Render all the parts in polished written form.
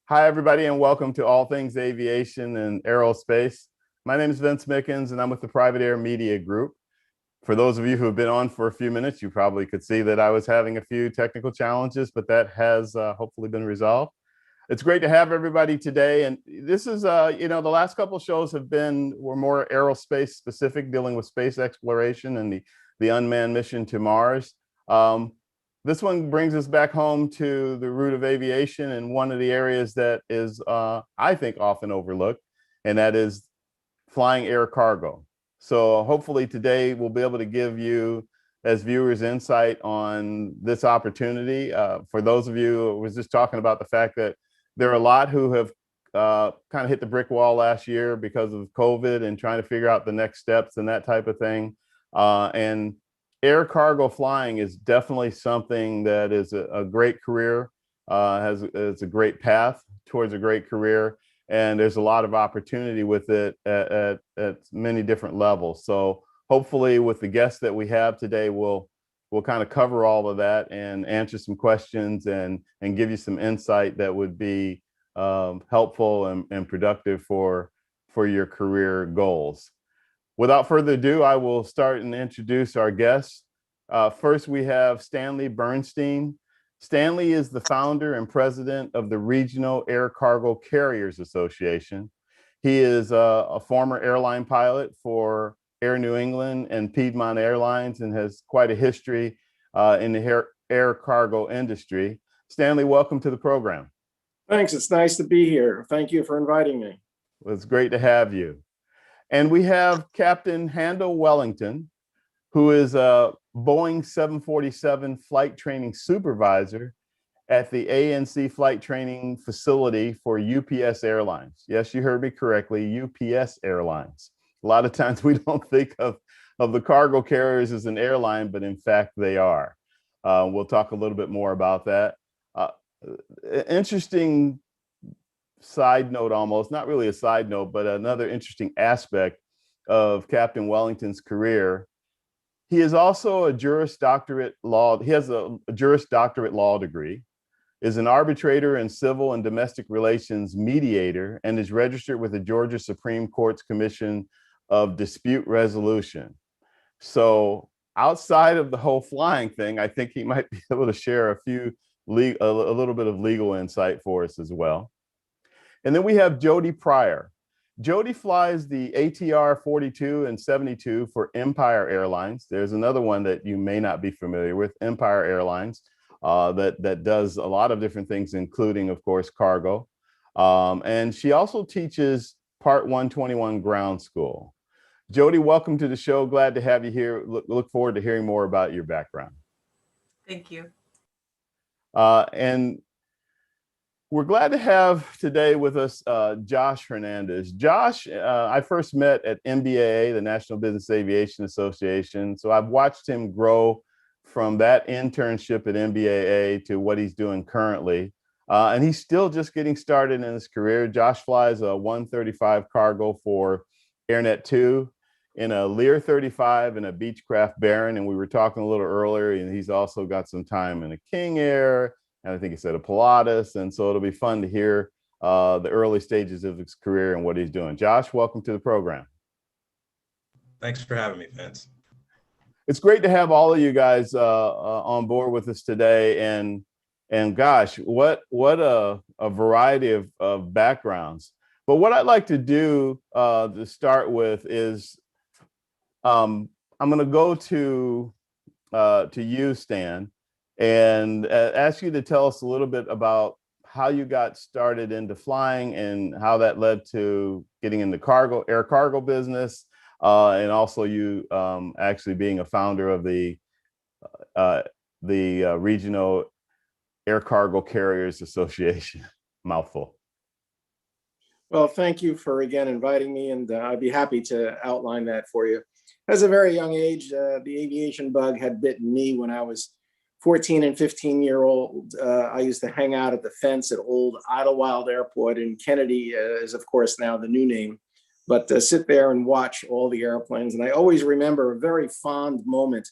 Hi, everybody, and welcome to All Things Aviation and Aerospace. My name is Vince Mickens, and I'm with the Private Air Media Group. For those of you who have been on for a few minutes, you probably could see that I was having a few technical challenges, but that has hopefully been resolved. It's great to have everybody today. And this is, the last couple of shows were more aerospace specific, dealing with space exploration and the unmanned mission to Mars. This one brings us back home to the root of aviation and one of the areas that is, I think, often overlooked, and that is flying air cargo. So hopefully today we'll be able to give you, as viewers, insight on this opportunity. For those of you, I was just talking about the fact that there are a lot who have kind of hit the brick wall last year because of COVID and trying to figure out the next steps and that type of thing. And air cargo flying is definitely something that is a great career, it's a great path towards a great career, and there's a lot of opportunity with it at many different levels. So hopefully with the guests that we have today, we'll kind of cover all of that and answer some questions and give you some insight that would be helpful and productive for your career goals. Without further ado, I will start and introduce our guests. First, we have Stanley Bernstein. Stanley is the founder and president of the Regional Air Cargo Carriers Association. He is a former airline pilot for Air New England and Piedmont Airlines and has quite a history in the air cargo industry. Stanley, welcome to the program. Thanks. It's nice to be here. Thank you for inviting me. Well, it's great to have you. And we have Captain Handel Wellington, who is a Boeing 747 Flight Training Supervisor at the ANC Flight Training Facility for UPS Airlines. Yes, you heard me correctly, UPS Airlines. A lot of times we don't think of the cargo carriers as an airline, but in fact they are. We'll talk a little bit more about that. Interesting side note, almost, not really a side note, but another interesting aspect of Captain Wellington's career. He is also a Juris Doctorate law. He has a Juris Doctorate law degree, is an arbitrator and civil and domestic relations mediator, and is registered with the Georgia Supreme Court's Commission of Dispute Resolution. So outside of the whole flying thing, I think he might be able to share a little bit of legal insight for us as well. And then we have Jody Prior. Jody flies the ATR 42 and 72 for Empire Airlines. There's another one that you may not be familiar with, Empire Airlines, that does a lot of different things, including, of course, cargo. And she also teaches Part 121 ground school. Jody, welcome to the show. Glad to have you here. Look forward to hearing more about your background. Thank you. And we're glad to have today with us Josh Hernandez. Josh, I first met at NBAA, the National Business Aviation Association. So I've watched him grow from that internship at NBAA to what he's doing currently. And he's still just getting started in his career. Josh flies a 135 cargo for AirNet II in a Lear 35 and a Beechcraft Baron. And we were talking a little earlier, and he's also got some time in a King Air, and I think he said a Pilatus. And so it'll be fun to hear the early stages of his career and what he's doing. Josh, welcome to the program. Thanks for having me, Vince. It's great to have all of you guys on board with us today. And gosh, what a variety of backgrounds. But what I'd like to do to start with is I'm going to go to you, Stan, and ask you to tell us a little bit about how you got started into flying and how that led to getting into air cargo business, and also you actually being a founder of the Regional Air Cargo Carriers Association. Mouthful. Well, thank you for again inviting me, and I'd be happy to outline that for you. As a very young age, the aviation bug had bitten me when I was 14 and 15-year-old. I used to hang out at the fence at old Idlewild Airport in Kennedy, is of course now the new name, but sit there and watch all the airplanes. And I always remember a very fond moment.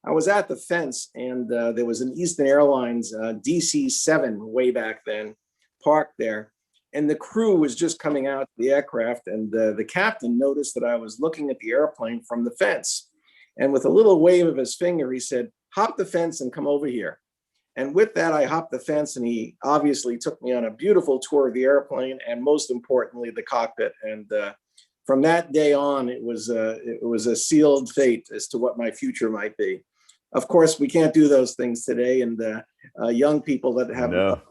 I was at the fence, and there was an Eastern Airlines DC-7 way back then parked there, and the crew was just coming out to the aircraft, and the captain noticed that I was looking at the airplane from the fence. And with a little wave of his finger, he said, "Hop the fence and come over here." And with that, I hopped the fence, and he obviously took me on a beautiful tour of the airplane, and most importantly, the cockpit. And from that day on, it was a sealed fate as to what my future might be. Of course, we can't do those things today, and young people that have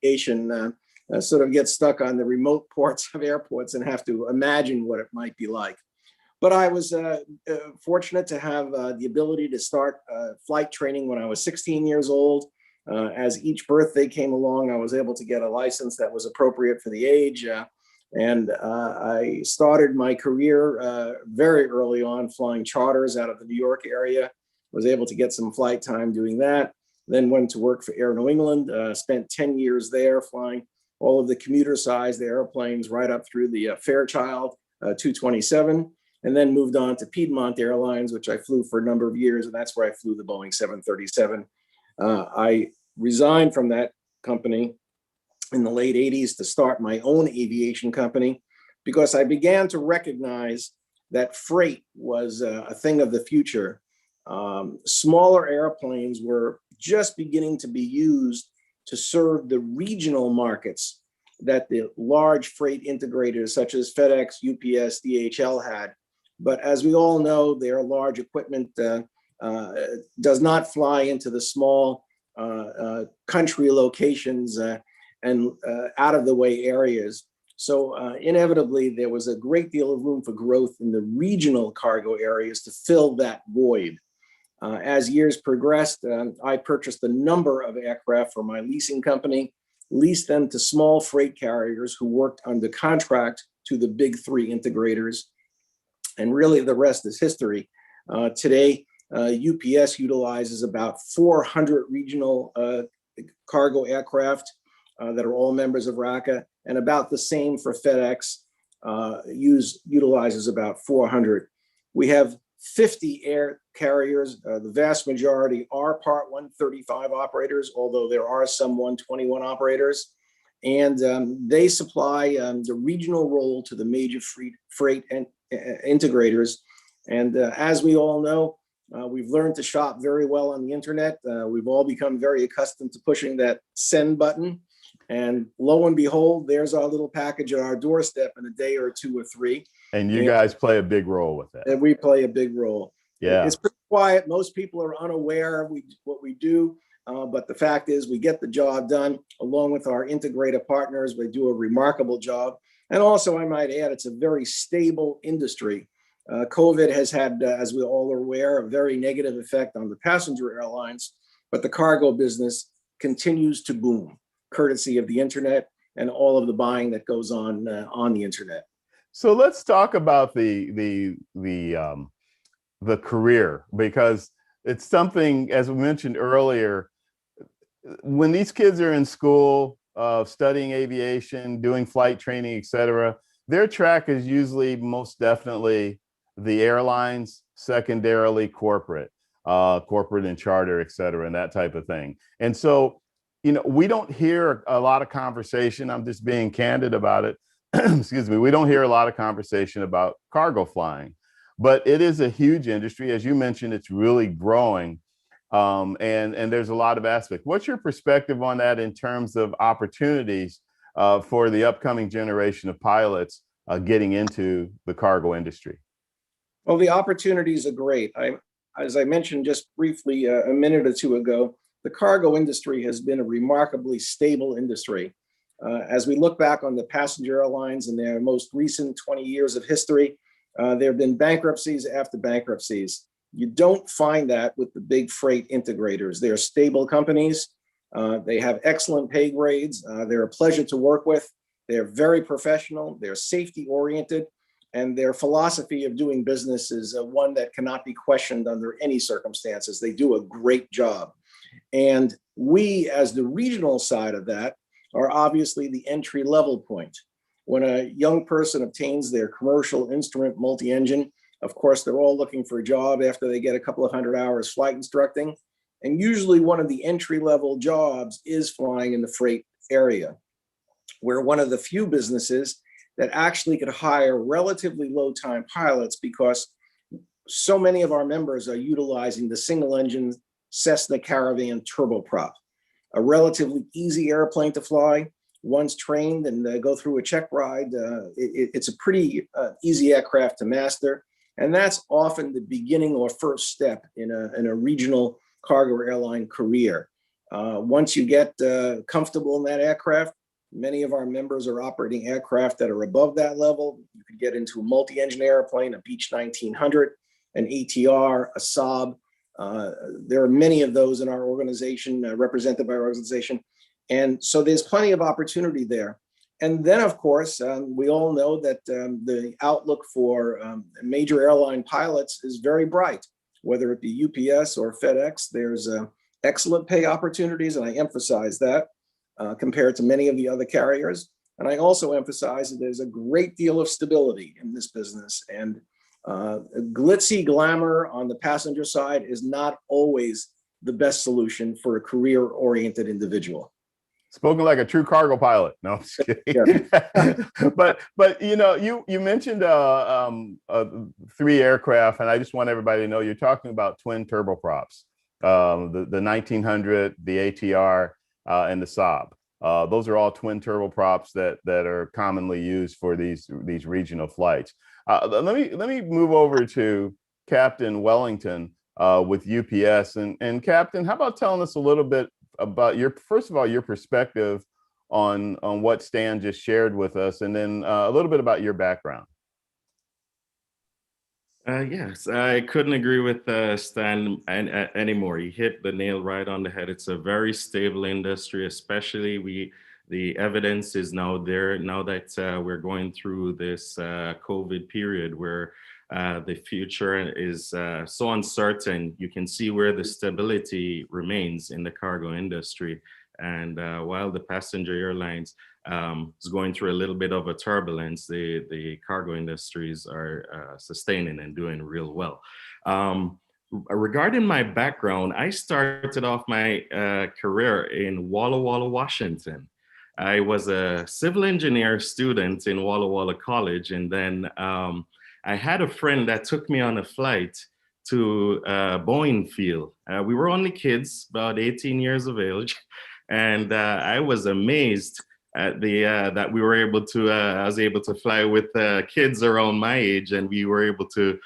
aviation sort of get stuck on the remote ports of airports and have to imagine what it might be like. But I was fortunate to have the ability to start flight training when I was 16 years old. As each birthday came along, I was able to get a license that was appropriate for the age. And I started my career very early on flying charters out of the New York area. Was able to get some flight time doing that. Then went to work for Air New England, spent 10 years there flying all of the commuter-sized airplanes right up through the Fairchild 227. And then moved on to Piedmont Airlines, which I flew for a number of years, and that's where I flew the Boeing 737. I resigned from that company in the late 80s to start my own aviation company because I began to recognize that freight was a thing of the future. Smaller airplanes were just beginning to be used to serve the regional markets that the large freight integrators such as FedEx, UPS, DHL had. But as we all know, their large equipment does not fly into the small country locations and out of the way areas. So inevitably, there was a great deal of room for growth in the regional cargo areas to fill that void. As years progressed, I purchased a number of aircraft for my leasing company, leased them to small freight carriers who worked under contract to the big three integrators. And really, the rest is history. Today, UPS utilizes about 400 regional cargo aircraft that are all members of RACA, and about the same for FedEx, utilizes about 400. We have 50 air carriers. The vast majority are Part 135 operators, although there are some 121 operators. And they supply the regional role to the major freight and integrators. And as we all know, we've learned to shop very well on the internet. We've all become very accustomed to pushing that send button. And lo and behold, there's our little package at our doorstep in a day or two or three. And you guys play a big role with that. And we play a big role. Yeah. It's pretty quiet. Most people are unaware of what we do. But the fact is we get the job done along with our integrator partners. We do a remarkable job. And also, I might add, it's a very stable industry. COVID has had, as we all are aware, a very negative effect on the passenger airlines, but the cargo business continues to boom, courtesy of the internet and all of the buying that goes on the internet. So let's talk about the career, because it's something, as we mentioned earlier, when these kids are in school, studying aviation, doing flight training, et cetera, their track is usually most definitely the airlines, secondarily corporate and charter, et cetera, and that type of thing. And so, we don't hear a lot of conversation. I'm just being candid about it. Excuse me. We don't hear a lot of conversation about cargo flying, but it is a huge industry. As you mentioned, it's really growing. And there's a lot of aspects. What's your perspective on that in terms of opportunities for the upcoming generation of pilots getting into the cargo industry? Well, the opportunities are great. As I mentioned just briefly a minute or two ago, the cargo industry has been a remarkably stable industry. As we look back on the passenger airlines in their most recent 20 years of history, there have been bankruptcies after bankruptcies. You don't find that with the big freight integrators. They're stable companies. They have excellent pay grades. They're a pleasure to work with. They're very professional. They're safety oriented. And their philosophy of doing business is one that cannot be questioned under any circumstances. They do a great job. And we, as the regional side of that, are obviously the entry level point. When a young person obtains their commercial instrument multi-engine, of course, they're all looking for a job after they get a couple of 100 hours flight instructing. And usually one of the entry level jobs is flying in the freight area. we're one of the few businesses that actually could hire relatively low-time pilots because so many of our members are utilizing the single-engine Cessna Caravan turboprop, a relatively easy airplane to fly. Once trained and go through a check ride, it's a pretty easy aircraft to master. And that's often the beginning or first step in a regional cargo airline career. Once you get comfortable in that aircraft, many of our members are operating aircraft that are above that level. You could get into a multi-engine airplane, a Beech 1900, an ATR, a Saab. There are many of those in our organization, represented by our organization. And so there's plenty of opportunity there. And then, of course, we all know that the outlook for major airline pilots is very bright, whether it be UPS or FedEx. There's excellent pay opportunities, and I emphasize that compared to many of the other carriers. And I also emphasize that there's a great deal of stability in this business. And glitzy glamour on the passenger side is not always the best solution for a career-oriented individual. Spoken like a true cargo pilot. No, I'm just kidding. Yeah. but you mentioned 3 aircraft, and I just want everybody to know you're talking about twin turboprops, the 1900, the ATR, and the Saab. Those are all twin turboprops that are commonly used for these regional flights. Let me move over to Captain Wellington with UPS, and Captain, how about telling us a little bit about first of all, your perspective on what Stan just shared with us, and then a little bit about your background. Yes, I couldn't agree with Stan anymore. He hit the nail right on the head. It's a very stable industry, especially the evidence is now there now that we're going through this COVID period where the future is so uncertain. You can see where the stability remains in the cargo industry. And while the passenger airlines is going through a little bit of a turbulence, the cargo industries are sustaining and doing real well. Regarding my background, I started off my career in Walla Walla, Washington. I was a civil engineer student in Walla Walla College, and then I had a friend that took me on a flight to Boeing field. We were only kids, about 18 years of age, and I was amazed at that we were able to. I was able to fly with kids around my age, and we were able to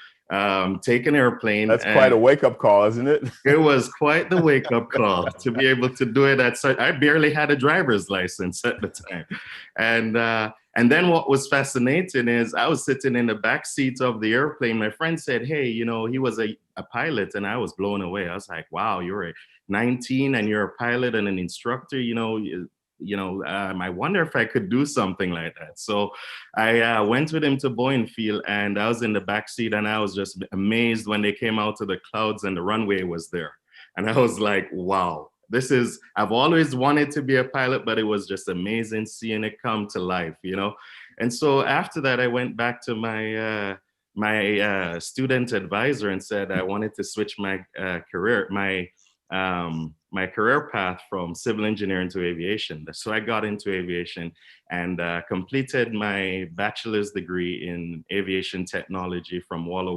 take an airplane. That's quite a wake-up call, isn't it? It was quite the wake-up call to be able to do it at such. I barely had a driver's license at the time, and then what was fascinating is I was sitting in the back seat of the airplane. My friend said, "Hey, he was a pilot," and I was blown away. I was like, "Wow, you're 19 and you're a pilot and an instructor. I wonder if I could do something like that." So I went with him to Boeing field, and I was in the back seat, and I was just amazed when they came out of the clouds and the runway was there. And I was like, wow, I've always wanted to be a pilot, but it was just amazing seeing it come to life, And so after that, I went back to my student advisor and said I wanted to switch my career, my career path from civil engineering to aviation. So I got into aviation and completed my bachelor's degree in aviation technology from Walla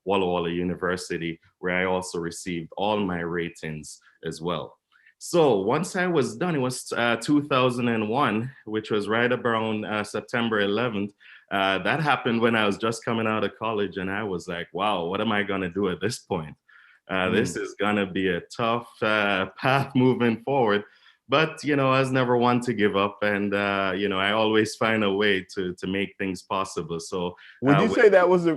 Walla University, where I also received all my ratings as well. So once I was done, it was 2001, which was right around September 11th. That happened when I was just coming out of college, and I was like, wow, what am I going to do at this point? This is going to be a tough path moving forward. But, I was never one to give up. And, I always find a way to make things possible. So would you say that was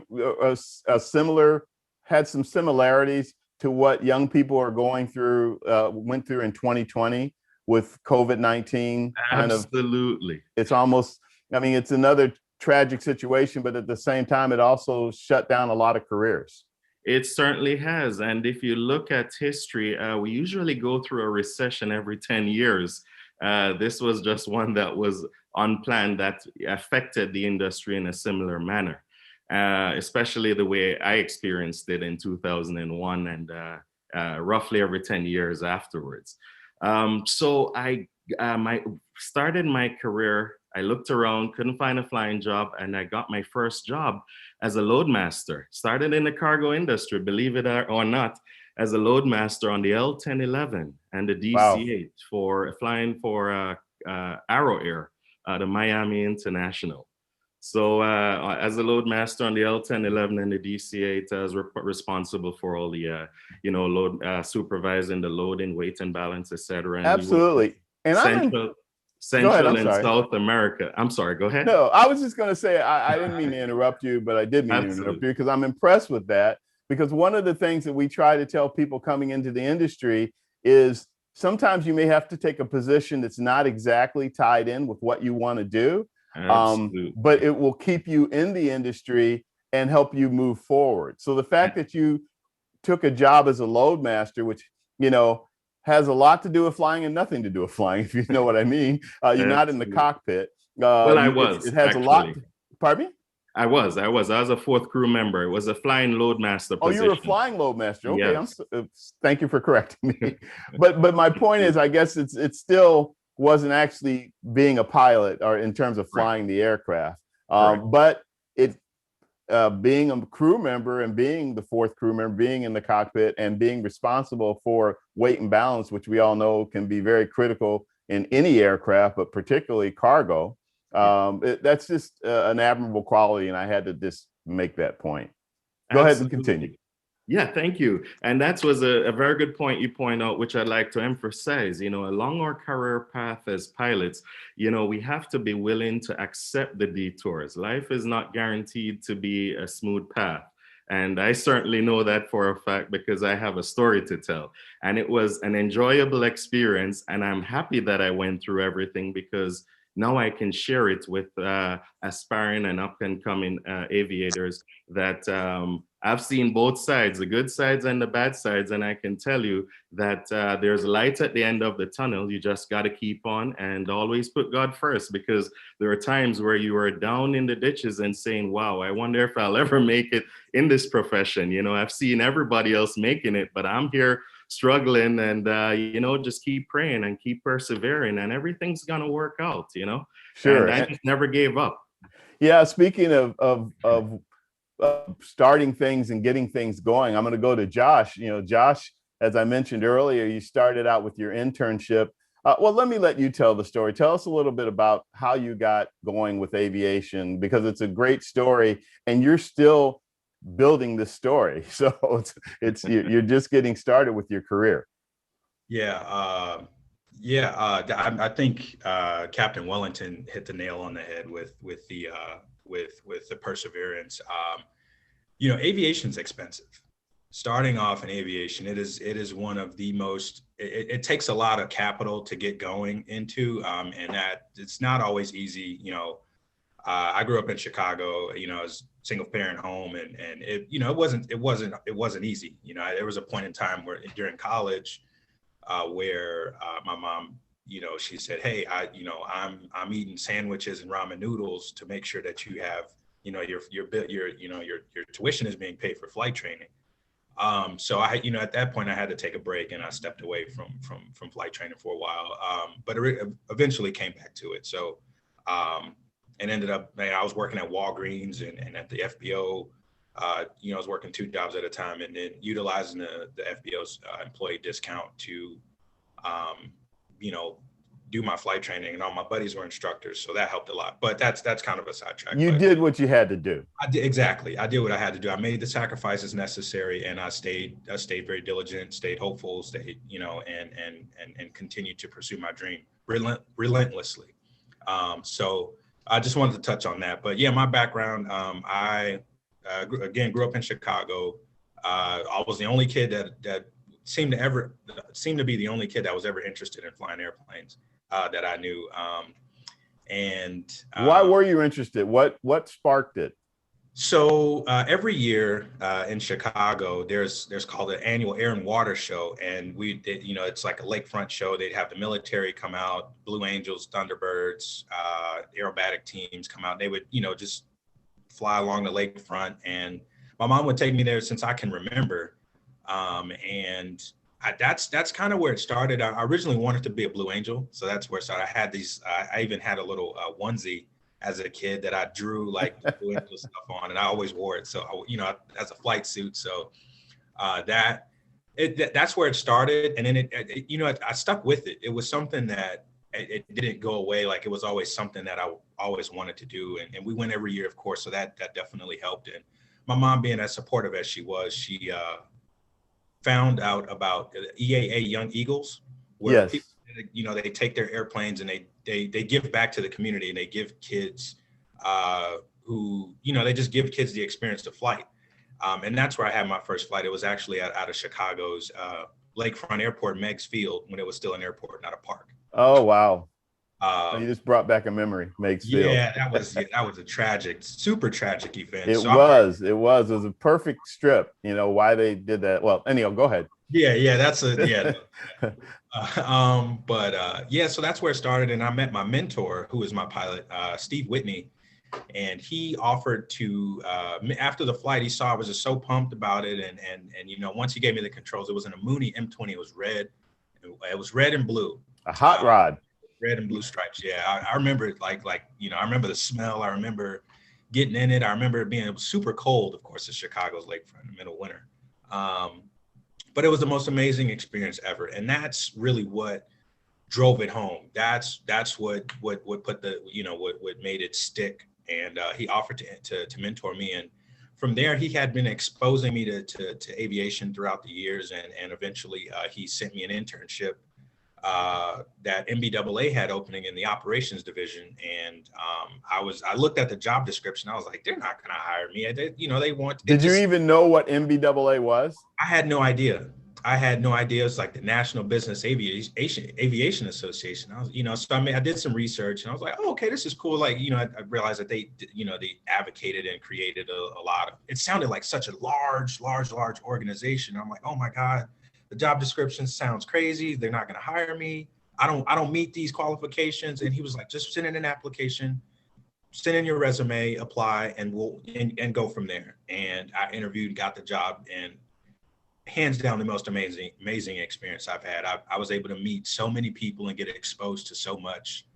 a similar, had some similarities to what young people are went through in 2020 with COVID-19? Absolutely. It's almost, it's another tragic situation, but at the same time, it also shut down a lot of careers. It certainly has. And if you look at history, we usually go through a recession every 10 years. This was just one that was unplanned that affected the industry in a similar manner, especially the way I experienced it in 2001 and roughly every 10 years afterwards. So I started my career I looked around, couldn't find a flying job, and I got my first job as a loadmaster. Started in the cargo industry, believe it or not, as a loadmaster on the L-1011 and the Wow. DC-8 for flying for Arrow Air, the Miami International. So as a loadmaster on the L-1011 and the DC-8, I was responsible for all the, supervising the loading, weight and balance, et cetera. Absolutely. And Central and sorry. South America. I'm sorry, go ahead. No, I was just going to say, I didn't mean to interrupt you, but I did mean to interrupt you because I'm impressed with that. Because one of the things that we try to tell people coming into the industry is sometimes you may have to take a position that's not exactly tied in with what you want to do, but it will keep you in the industry and help you move forward. So the fact that you took a job as a loadmaster, which, has a lot to do with flying and nothing to do with flying, if you know what I mean. You're not in the cockpit. Well, I was. It has actually a lot. Pardon me? I was a fourth crew member. It was a flying loadmaster position. Oh, you were a flying loadmaster. Okay, yes. Thank you for correcting me. but my point is, I guess it still wasn't actually being a pilot or in terms of flying the aircraft. But it being a crew member and being the fourth crew member, being in the cockpit and being responsible for weight and balance, which we all know can be very critical in any aircraft, but particularly cargo. That's just an admirable quality, and I had to just make that point. Go ahead and continue. Yeah, thank you. And that was a very good point you point out, which I'd like to emphasize. Along our career path as pilots, we have to be willing to accept the detours. Life is not guaranteed to be a smooth path. And I certainly know that for a fact because I have a story to tell. And it was an enjoyable experience. And I'm happy that I went through everything because now I can share it with aspiring and up and coming aviators that I've seen both sides, the good sides and the bad sides. And I can tell you that there's light at the end of the tunnel. You just got to keep on and always put God first, because there are times where you are down in the ditches and saying, wow, I wonder if I'll ever make it in this profession. I've seen everybody else making it, but I'm here struggling, and just keep praying and keep persevering, and everything's gonna work out. Sure. And I just never gave up. Yeah, speaking of starting things and getting things going, I'm going to go to Josh. Josh, as I mentioned earlier, you started out with your internship. Well, let me let you tell the story. Tell us a little bit about how you got going with aviation, because it's a great story and you're still building this story. So you're just getting started with your career. I think Captain Wellington hit the nail on the head with the perseverance. Aviation's expensive. Starting off in aviation, it is one of the most. It takes a lot of capital to get going into, and that it's not always easy. I grew up in Chicago. As single parent home, and it wasn't easy. There was a point in time where during college where my mom, she said, hey, I'm eating sandwiches and ramen noodles to make sure that you have, your tuition is being paid for flight training. So I, at that point I had to take a break, and I stepped away from flight training for a while. But eventually came back to it. So, and ended up, I was working at Walgreens and at the FBO. I was working 2 jobs at a time, and then utilizing the FBO's employee discount to, do my flight training, and all my buddies were instructors, so that helped a lot. But that's kind of a sidetrack. You did what you had to do. I did, exactly. I did what I had to do. I made the sacrifices necessary, and I stayed very diligent, stayed hopeful, and continued to pursue my dream relentlessly. So I just wanted to touch on that. But yeah, my background, I grew up in Chicago. I was the only kid that seemed to be the only kid that was ever interested in flying airplanes that I knew. Why were you interested? What sparked it? So every year in Chicago, there's called the annual Air and Water Show, and it's like a lakefront show. They'd have the military come out, Blue Angels, Thunderbirds, aerobatic teams come out. They would just fly along the lakefront, and my mom would take me there since I can remember. And that's kind of where it started. I originally wanted to be a Blue Angel, so that's where it started. I had these. I even had a little onesie as a kid that I drew like the Blue Angel stuff on, and I always wore it. So as a flight suit. So that's where it started, and then I stuck with it. It was something that it didn't go away. Like, it was always something that I always wanted to do, and we went every year, of course. So that definitely helped. And my mom, being as supportive as she was, she found out about EAA Young Eagles, where Yes. people, they take their airplanes and they give back to the community, and they give kids who, they just give kids the experience to flight. And that's where I had my first flight. It was actually out of Chicago's Lakefront Airport, Meigs Field, when it was still an airport, not a park. Oh, wow. You just brought back a memory, Meigs Field. Yeah, that was a super tragic event. It was a perfect strip, why they did that. Well, anyhow, go ahead. Yeah, so that's where it started. And I met my mentor, who is my pilot, Steve Whitney. And he offered to, after the flight, he saw I was just so pumped about it. And once he gave me the controls, it was in a Mooney M20. It was red. It was red and blue. A hot rod. Red and blue stripes. Yeah, I remember it I remember the smell. I remember getting in it. I remember it being super cold, of course, in Chicago's lakefront in the middle of winter. But it was the most amazing experience ever. And that's really what drove it home. That's what put the, what made it stick. And he offered to mentor me. And from there, he had been exposing me to aviation throughout the years. And eventually he sent me an internship that MBAA had opening in the operations division. And I looked at the job description. I was like, they're not going to hire me. They want. Did you even know what MBAA was? I had no idea. It's like the National Business Aviation Association. I was, so I did some research, and I was like, oh, okay, this is cool. Like, I realized that they advocated and created a lot of. It sounded like such a large organization. I'm like, oh my God, the job description sounds crazy. They're not going to hire me. I don't meet these qualifications. And he was like, just send in an application, send in your resume, apply, and we'll go from there. And I interviewed, got the job, and hands down the most amazing experience I've had. I was able to meet so many people and get exposed to so much.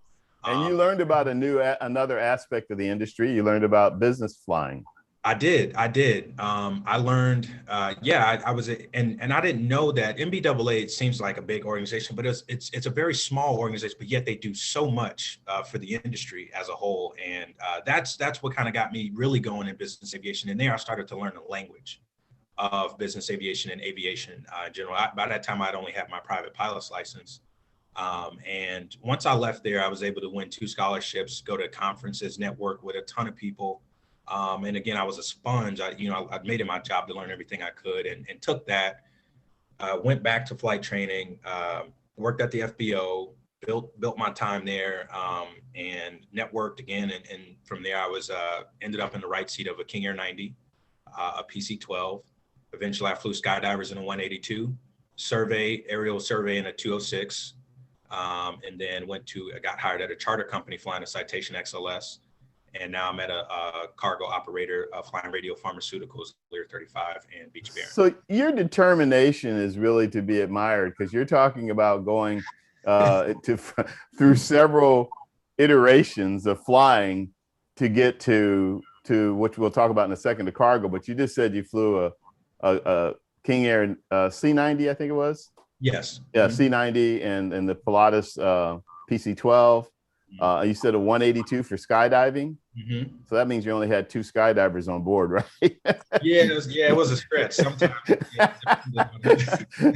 And you learned about another aspect of the industry. You learned about business flying. I did. I learned, I was, and I didn't know that MBAA, it seems like a big organization, but it's a very small organization, but yet they do so much for the industry as a whole. And that's what kind of got me really going in business aviation. And there I started to learn the language of business aviation and aviation in general. By that time, I'd only had my private pilot's license. And once I left there, I was able to win 2 scholarships, go to conferences, network with a ton of people. And again, I was a sponge. I made it my job to learn everything I could, and took that, went back to flight training, worked at the FBO, built my time there, and networked again. And from there, I was ended up in the right seat of a King Air 90, a PC-12. Eventually, I flew skydivers in a 182, aerial survey in a 206, and then I got hired at a charter company flying a Citation XLS. And now I'm at a cargo operator flying radio pharmaceuticals, Lear 35 and Beech Baron. So your determination is really to be admired, because you're talking about going through several iterations of flying to get to which we'll talk about in a second, to cargo. But you just said you flew a King Air C90, I think it was. Yes. Yeah, C90 and the Pilatus PC-12. You said a 182 for skydiving. Mm-hmm. So that means you only had 2 skydivers on board, right? It was a stretch sometimes.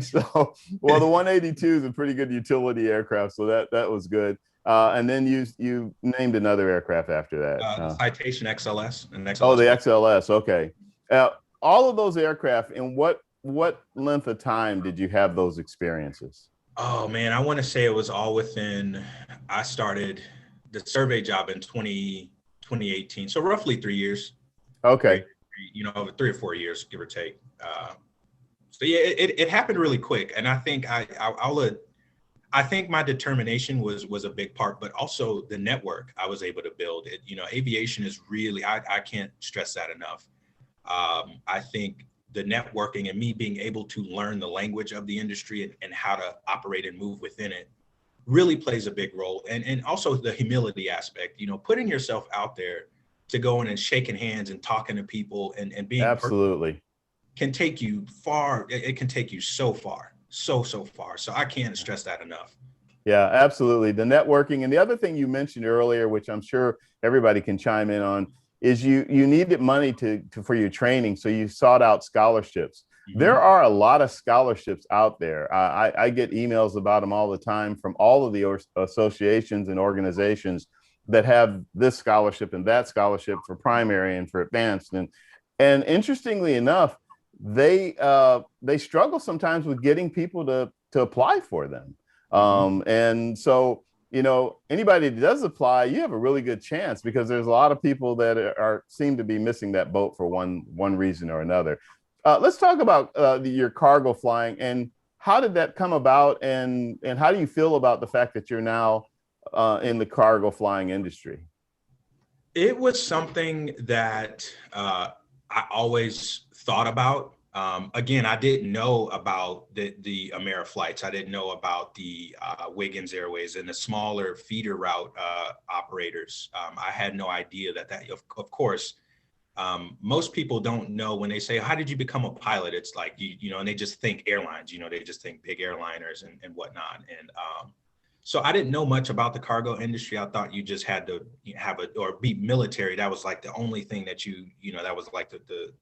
So, well, the 182 is a pretty good utility aircraft, so that was good. And then you named another aircraft after that. The Citation XLS and XLS. Oh, the XLS. Okay. All of those aircraft. In what length of time did you have those experiences? Oh man, I want to say it was all within. I started the survey job in 2018, so roughly 3 years. Okay. Over 3 or 4 years, give or take. So yeah, it happened really quick, and I think I think my determination was a big part, but also the network I was able to build. Aviation is really, I can't stress that enough. I think the networking and me being able to learn the language of the industry and how to operate and move within it really plays a big role. And also the humility aspect, you know, putting yourself out there to go in and shaking hands and talking to people and being Absolutely can take you far. It can take you so far, so far. So I can't stress that enough. Yeah, absolutely. The networking. And the other thing you mentioned earlier, which I'm sure everybody can chime in on, is you needed money for your training. So you sought out scholarships. Mm-hmm. There are a lot of scholarships out there. I get emails about them all the time from all of the associations and organizations that have this scholarship and that scholarship for primary and for advanced. And interestingly enough, they struggle sometimes with getting people to apply for them. And so, you know, anybody that does apply, you have a really good chance, because there's a lot of people that seem to be missing that boat for one reason or another. Let's talk about your cargo flying, and how did that come about, and how do you feel about the fact that you're now in the cargo flying industry? It was something that I always thought about. Again, I didn't know about the Ameriflights. I didn't know about the Wiggins Airways and the smaller feeder route operators. I had no idea that of course, most people don't know when they say, how did you become a pilot? It's like, you know, and they just think airlines, you know, they just think big airliners and whatnot. And so I didn't know much about the cargo industry. I thought you just had to have or be military. That was like the only thing that you know, that was like the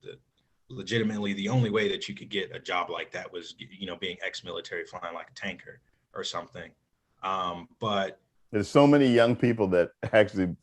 legitimately the only way that you could get a job like that was, you know, being ex-military, flying like a tanker or something. But there's so many young people that actually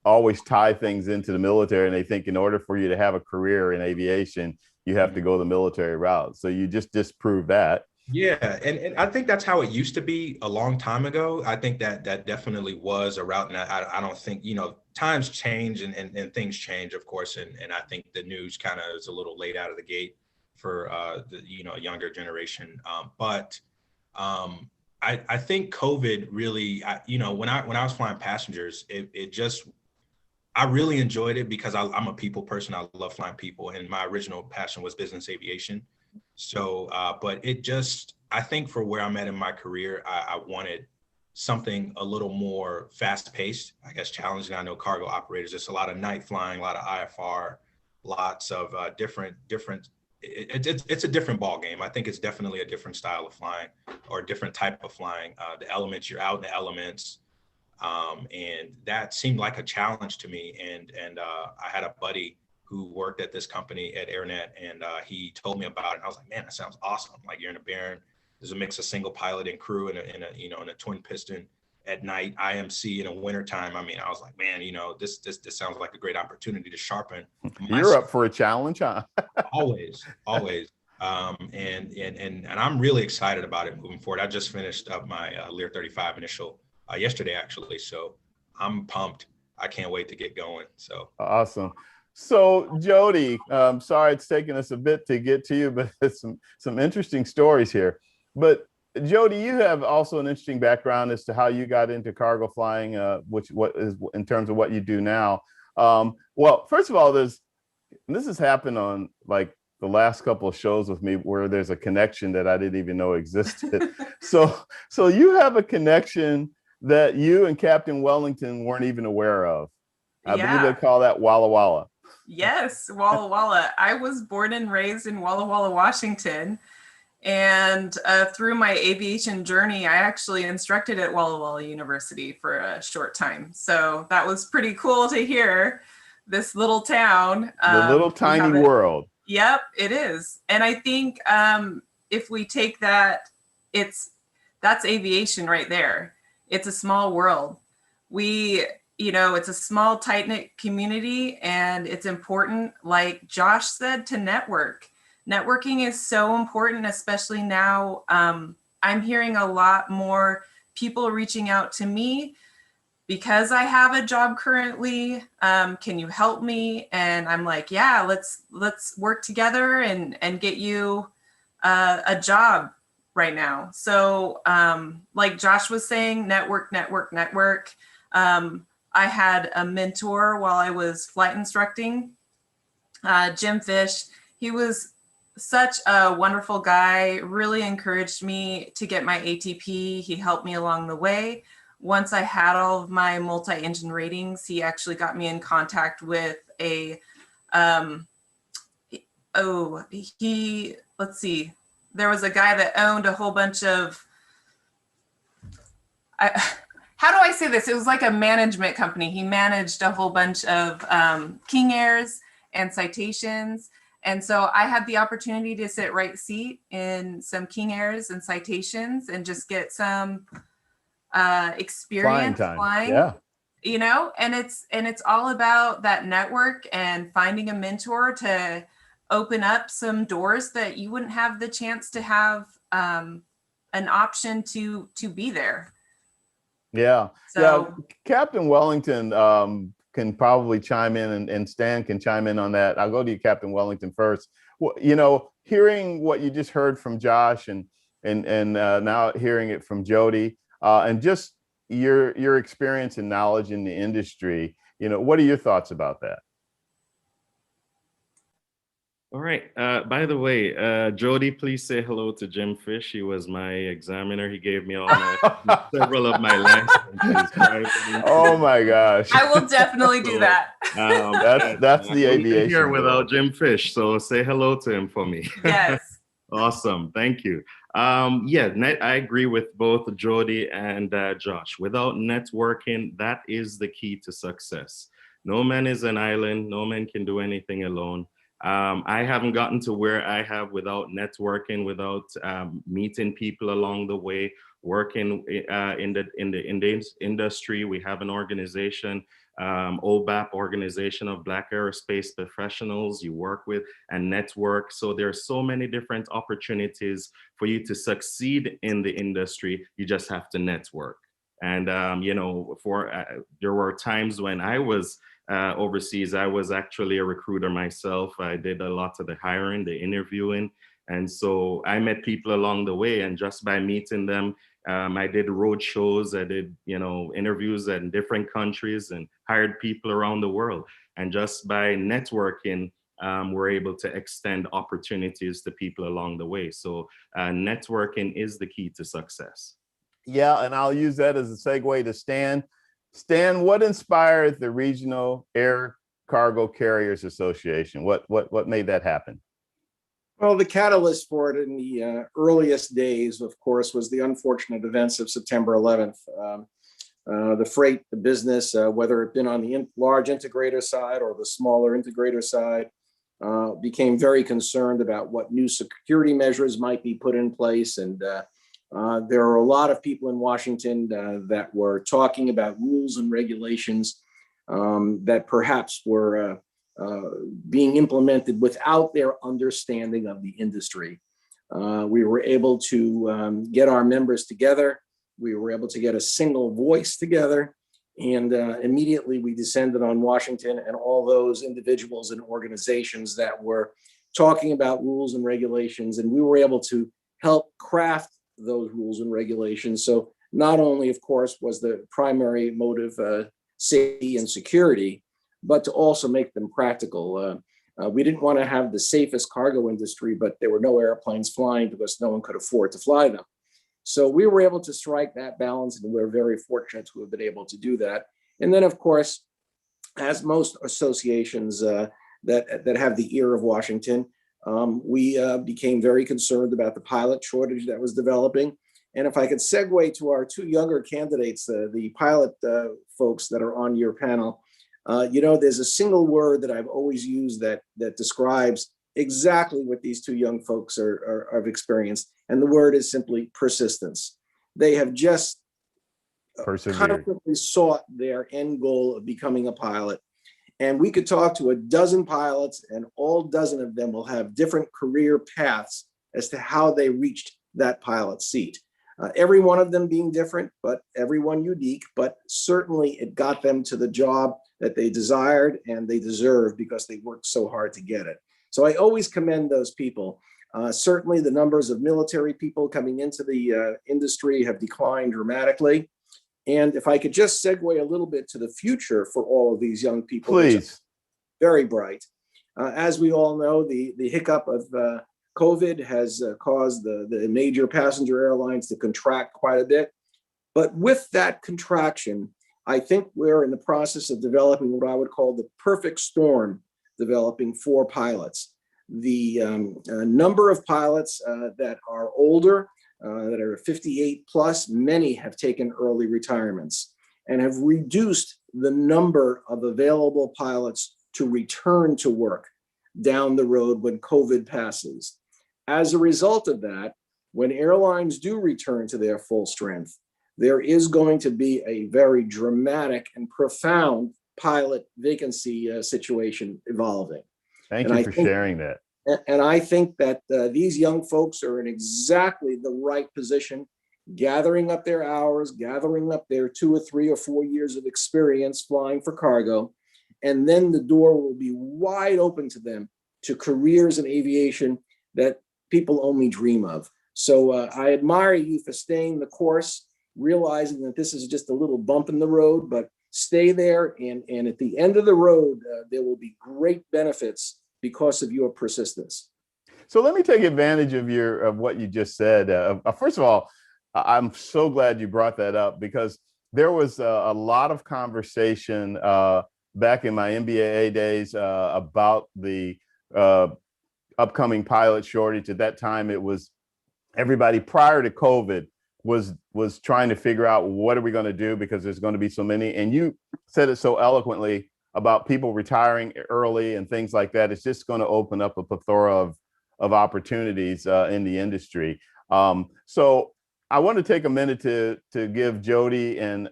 always tie things into the military, and they think in order for you to have a career in aviation, you have to go the military route. So you just disprove that. Yeah, and I think that's how it used to be a long time ago. I think that definitely was a route, and I don't think, you know, times change and things change, of course, and I think the news kind of is a little late out of the gate for the, you know, younger generation. But I think COVID really, you know, when I was flying passengers, it just, I really enjoyed it because I'm a people person. I love flying people, and my original passion was business aviation. So, but it just, I think for where I'm at in my career, I wanted something a little more fast paced, I guess, challenging. I know cargo operators, there's a lot of night flying, a lot of IFR, lots of different, it's a different ball game. I think it's definitely a different style of flying or a different type of flying. The elements, you're out in the elements. And that seemed like a challenge to me. And I had a buddy who worked at this company at AirNet, and he told me about it. And I was like, man, that sounds awesome. Like, you're in a Baron. There's a mix of single pilot and crew in a twin piston at night, IMC in a wintertime. I mean, I was like, man, you know, this sounds like a great opportunity to sharpen. You're up for a challenge, huh? Always. And I'm really excited about it moving forward. I just finished up my Lear 35 initial yesterday, actually. So I'm pumped. I can't wait to get going. So awesome. So Jody, sorry it's taken us a bit to get to you, but it's some interesting stories here. But Jody, you have also an interesting background as to how you got into cargo flying, what is in terms of what you do now. Well, first of all, this has happened on like the last couple of shows with me where there's a connection that I didn't even know existed. So you have a connection that you and Captain Wellington weren't even aware of. I believe they call that Walla Walla. Yes, Walla Walla. I was born and raised in Walla Walla, Washington. And through my aviation journey, I actually instructed at Walla Walla University for a short time. So that was pretty cool to hear. This little town. The little tiny world. Yep, it is. And I think if we take that, that's aviation right there. It's a small world. It's a small, tight-knit community, and it's important, like Josh said, to network. Networking is so important, especially now. I'm hearing a lot more people reaching out to me because I have a job currently. Can you help me? And I'm like, yeah, let's work together and get you a job right now. So like Josh was saying, network. I had a mentor while I was flight instructing, Jim Fish. He was such a wonderful guy, really encouraged me to get my ATP. He helped me along the way. Once I had all of my multi-engine ratings, he actually got me in contact with a, let's see, there was a guy that owned a whole bunch of, how do I say this? It was like a management company. He managed a whole bunch of King Airs and Citations. And so I had the opportunity to sit right seat in some King Airs and Citations and just get some experience flying. Yeah. You know, and it's all about that network and finding a mentor to open up some doors that you wouldn't have the chance to have an option to be there. Yeah. So, yeah. Captain Wellington can probably chime in, and Stan can chime in on that. I'll go to you, Captain Wellington, first. Well, you know, hearing what you just heard from Josh and now hearing it from Jody, and just your experience and knowledge in the industry, you know, what are your thoughts about that? All right. By the way, Jody, please say hello to Jim Fish. He was my examiner. He gave me several of my licenses. Oh my gosh! I will definitely do that. That's the aviation here without Jim Fish. So say hello to him for me. Yes. Awesome. Thank you. Yeah, I agree with both Jody and Josh. Without networking, that is the key to success. No man is an island. No man can do anything alone. I haven't gotten to where I have without networking, without meeting people along the way, working in the industry. We have an organization, OBAP, Organization of Black Aerospace Professionals, you work with and network. So there are so many different opportunities for you to succeed in the industry. You just have to network. And, you know, there were times when I was overseas. I was actually a recruiter myself. I did a lot of the hiring, the interviewing. And so I met people along the way, and just by meeting them, I did road shows. I did, you know, interviews in different countries and hired people around the world. And just by networking, we're able to extend opportunities to people along the way. So networking is the key to success. Yeah, and I'll use that as a segue to Stan. Stan, what inspired the Regional Air Cargo Carriers Association? What made that happen? Well, the catalyst for it in the earliest days, of course, was the unfortunate events of September 11th. The freight, the business, whether it been on the large integrator side or the smaller integrator side, became very concerned about what new security measures might be put in place. And there are a lot of people in Washington that were talking about rules and regulations that perhaps were being implemented without their understanding of the industry. We were able to get our members together. We were able to get a single voice together. And immediately we descended on Washington and all those individuals and organizations that were talking about rules and regulations. And we were able to help craft those rules and regulations. So not only, of course, was the primary motive safety and security, but to also make them practical. We didn't want to have the safest cargo industry, but there were no airplanes flying because no one could afford to fly them. So we were able to strike that balance, and we're very fortunate to have been able to do that. And then, of course, as most associations that have the ear of Washington, we became very concerned about the pilot shortage that was developing. And if I could segue to our two younger candidates, the pilot folks that are on your panel, you know, there's a single word that I've always used that describes exactly what these two young folks have experienced. And the word is simply persistence. They have just constantly sought their end goal of becoming a pilot. And we could talk to a dozen pilots, and all dozen of them will have different career paths as to how they reached that pilot seat. Every one of them being different, but everyone unique, but certainly it got them to the job that they desired and they deserved because they worked so hard to get it. So I always commend those people. Certainly the numbers of military people coming into the industry have declined dramatically. And if I could just segue a little bit to the future for all of these young people. Please. Very bright. As we all know, the hiccup of COVID has caused the major passenger airlines to contract quite a bit. But with that contraction, I think we're in the process of developing what I would call the perfect storm, developing for pilots. The number of pilots that are older, that are 58 plus, many have taken early retirements and have reduced the number of available pilots to return to work down the road when COVID passes. As a result of that, when airlines do return to their full strength, there is going to be a very dramatic and profound pilot vacancy situation evolving. Thank you for sharing that. And I think that these young folks are in exactly the right position, gathering up their hours, gathering up their 2 or 3 or 4 years of experience flying for cargo. And then the door will be wide open to them to careers in aviation that people only dream of. So I admire you for staying the course, realizing that this is just a little bump in the road, but stay there. And at the end of the road, there will be great benefits because of your persistence. So let me take advantage of what you just said. First of all, I'm so glad you brought that up, because there was a lot of conversation back in my MBAA days about the upcoming pilot shortage. At that time, it was everybody prior to COVID was trying to figure out, what are we going to do, because there's going to be so many. And you said it so eloquently about people retiring early and things like that. It's just going to open up a plethora of opportunities in the industry. So I want to take a minute to give Jody and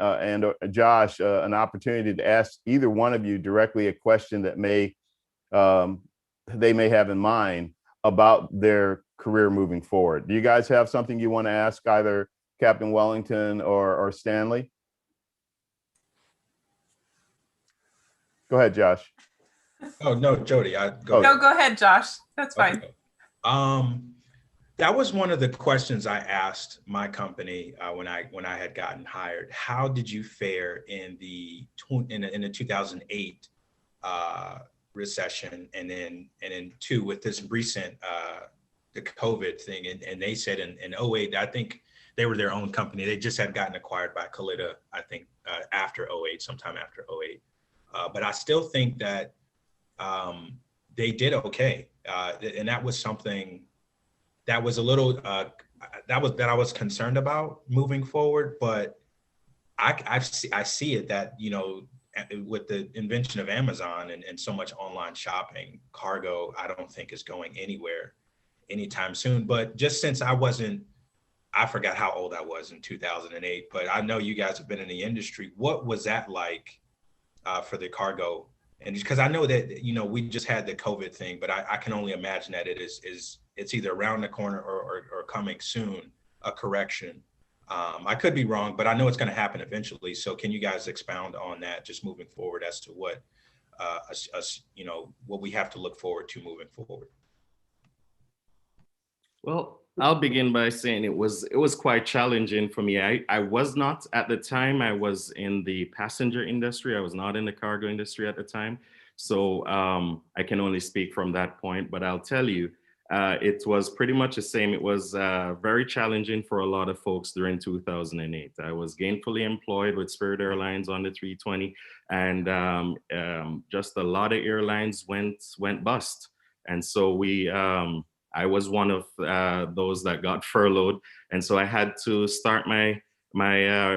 Josh an opportunity to ask either one of you directly a question that they may have in mind about their career moving forward. Do you guys have something you want to ask either Captain Wellington or Stanley? Go ahead, Josh. Oh no, Jody. Go ahead, Josh. That's fine. Okay. That was one of the questions I asked my company when I had gotten hired. How did you fare in the 2008 recession, and then two with this recent the COVID thing? And they said in 08, I think they were their own company. They just had gotten acquired by Kalita, I think after 08, sometime after 08. But I still think that they did okay, and that was something that was a little that I was concerned about moving forward. But I see it that, you know, with the invention of Amazon and so much online shopping, cargo, I don't think is going anywhere anytime soon. But just since I forgot how old I was in 2008, but I know you guys have been in the industry. What was that like for the cargo? And because I know that, you know, we just had the COVID thing, but I can only imagine that it's either around the corner or coming soon, a correction. I could be wrong, but I know it's going to happen eventually. So can you guys expound on that, just moving forward, as to what you know, what we have to look forward to moving forward? Well, I'll begin by saying it was quite challenging for me. I was not at the time. I was in the passenger industry. I was not in the cargo industry at the time. So I can only speak from that point. But I'll tell you, it was pretty much the same. It was very challenging for a lot of folks during 2008. I was gainfully employed with Spirit Airlines on the 320, and just a lot of airlines went bust. And so I was one of those that got furloughed, and so I had to start my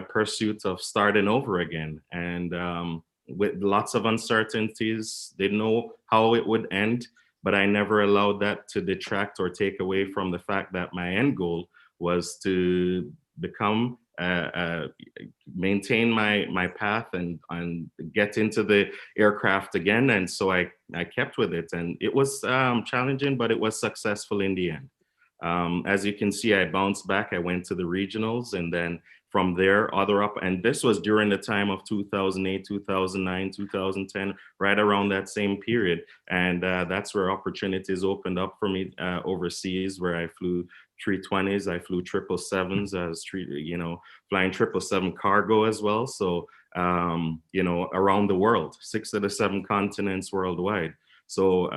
pursuit of starting over again, and with lots of uncertainties. Didn't know how it would end, but I never allowed that to detract or take away from the fact that my end goal was to become maintain my path and get into the aircraft again. And so I kept with it, and it was challenging, but it was successful in the end. As you can see, I bounced back. I went to the regionals, and then from there, and this was during the time of 2008, 2009, 2010, right around that same period. And that's where opportunities opened up for me overseas, where I flew 320s, I flew 777s, I was flying 777 cargo as well. So, around the world, 6 of the 7 continents worldwide. So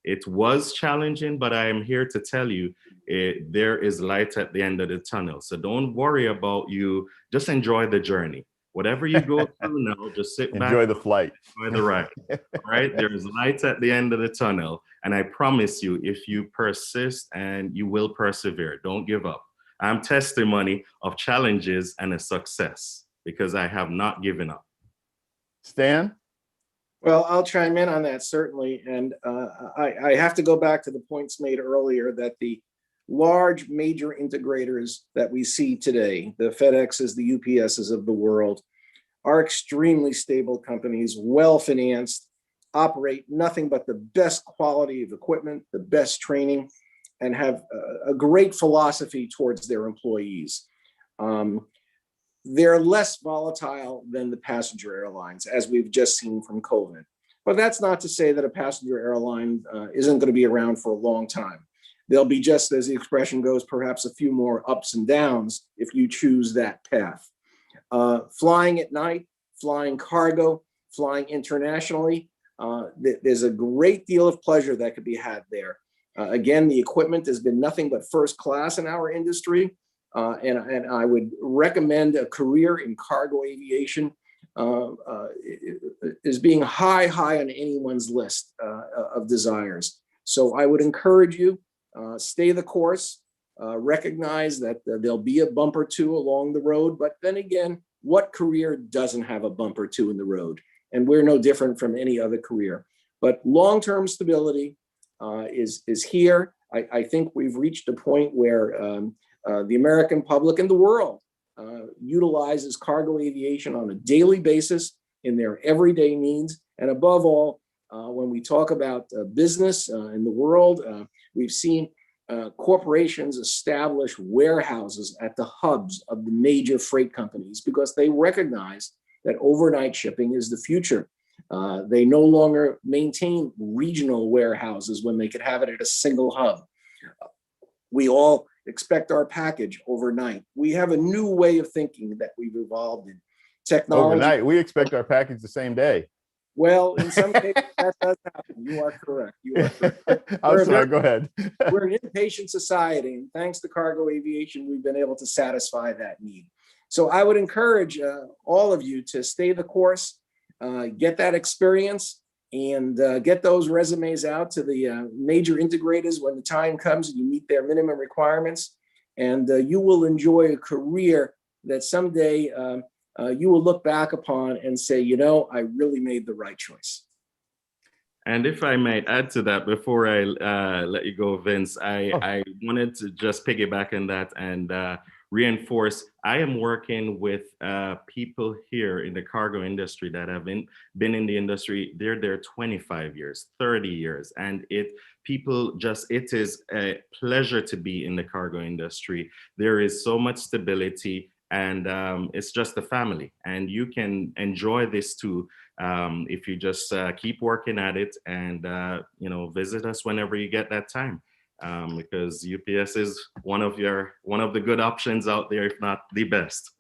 It was challenging, but I am here to tell you there is light at the end of the tunnel. So don't worry about you. Just enjoy the journey. Whatever you go through now, just sit back. Enjoy the flight. Enjoy the ride. Right? There is light at the end of the tunnel. And I promise you, if you persist and you will persevere, don't give up. I'm testimony of challenges and a success because I have not given up. Stan? Well, I'll chime in on that, certainly. And I have to go back to the points made earlier that the large major integrators that we see today, the FedExes, the UPSs of the world, are extremely stable companies, well-financed, operate nothing but the best quality of equipment, the best training, and have a great philosophy towards their employees. They're less volatile than the passenger airlines, as we've just seen from COVID. But that's not to say that a passenger airline isn't going to be around for a long time. There'll be, just as the expression goes, perhaps a few more ups and downs if you choose that path. Flying at night, flying cargo, flying internationally, there's a great deal of pleasure that could be had there. Again, the equipment has been nothing but first class in our industry. And I would recommend a career in cargo aviation as being high on anyone's list of desires. So I would encourage you, stay the course, recognize that there'll be a bump or two along the road, but then again, what career doesn't have a bump or two in the road? And we're no different from any other career. But long-term stability is here. I think we've reached a point where the American public and the world utilizes cargo aviation on a daily basis in their everyday needs. And above all, when we talk about business in the world, we've seen corporations establish warehouses at the hubs of the major freight companies because they recognize that overnight shipping is the future. They no longer maintain regional warehouses when they could have it at a single hub. We all expect our package overnight. We have a new way of thinking that we've evolved in. Technology. Overnight, we expect our package the same day. Well, in some cases, that does happen. You are correct. You are correct. I'm sorry, go ahead. We're an impatient society, and thanks to cargo aviation, we've been able to satisfy that need. So I would encourage all of you to stay the course, get that experience, and get those resumes out to the major integrators when the time comes and you meet their minimum requirements. And you will enjoy a career that someday you will look back upon and say, you know, I really made the right choice. And if I might add to that before I let you go, Vince, I wanted to just piggyback on that and reinforce, I am working with people here in the cargo industry that have been in the industry. They're there 25 years, 30 years. And it is a pleasure to be in the cargo industry. There is so much stability and it's just a family. And you can enjoy this too if you just keep working at it and, visit us whenever you get that time. Because UPS is one of the good options out there, if not the best.